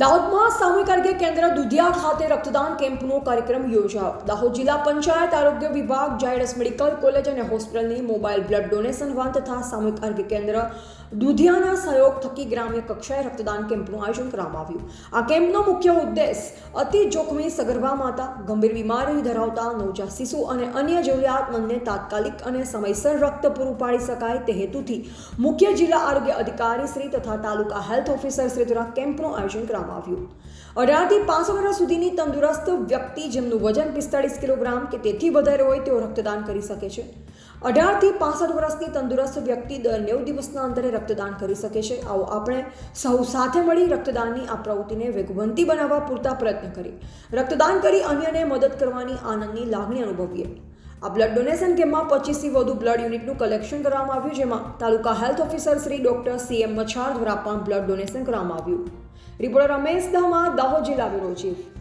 દાહોદમાં સામૂહિક આરોગ્ય કેન્દ્ર દુધિયા ખાતે રક્તદાન કેમ્પનો કાર્યક્રમ યોજાયો. દાહોદ જિલ્લા પંચાયત આરોગ્ય વિભાગ, ઝાયડસ મેડિકલ કોલેજ અને હોસ્પિટલની મોબાઈલ બ્લડ ડોનેશન વાન તથા સામૂહિક આરોગ્ય કેન્દ્ર દુધિયાના સહયોગ થકી ગ્રામ્ય કક્ષાએ રક્તદાન કેમ્પનું આયોજન કરવામાં આવ્યું. આ કેમ્પનો મુખ્ય ઉદ્દેશ અતિ જોખમી સગર્ભા માતા, ગંભીર બીમારી ધરાવતા નવજાત શિશુ અને અન્ય જરૂરિયાતમંદને તાત્કાલિક અને સમયસર રક્ત પૂરું પાડી શકાય તે હેતુથી મુખ્ય જિલ્લા આરોગ્ય અધિકારી શ્રી તથા તાલુકા હેલ્થ ઓફિસર શ્રી દ્વારા કેમ્પનું આયોજન કરવામાં આવ્યું. 18 થી 65 વર્ષ સુધીની તંદુરસ્ત વ્યક્તિ જેમનું વજન 45 કિલોગ્રામ કે તેથી વધારે હોય તેઓ રક્તદાન કરી શકે છે. 18 થી 65 વર્ષની તંદુરસ્ત વ્યક્તિ દર 90 દિવસના અંતરે રક્તદાન કરી શકે છે. આવો આપણે સૌ સાથે મળી રક્તદાનની આ પ્રવૃત્તિને વેગવંતી બનાવવા પૂરતા પ્રયત્ન કરી રક્તદાન કરી અન્યને મદદ કરવાની આનંદની લાગણી અનુભવીએ. આ બ્લડ ડોનેશન કેમ્પમાં 25 થી વધુ બ્લડ યુનિટનું કલેક્શન કરવામાં આવ્યું, જેમાં taluka health officer Shri doctor CM Machhar દ્વારા પણ બ્લડ ડોનેશન કરવામાં આવ્યું. રિપોર્ટર રમેશ દહમા, દાહોદ જિલ્લા બ્યુરો ચીફ.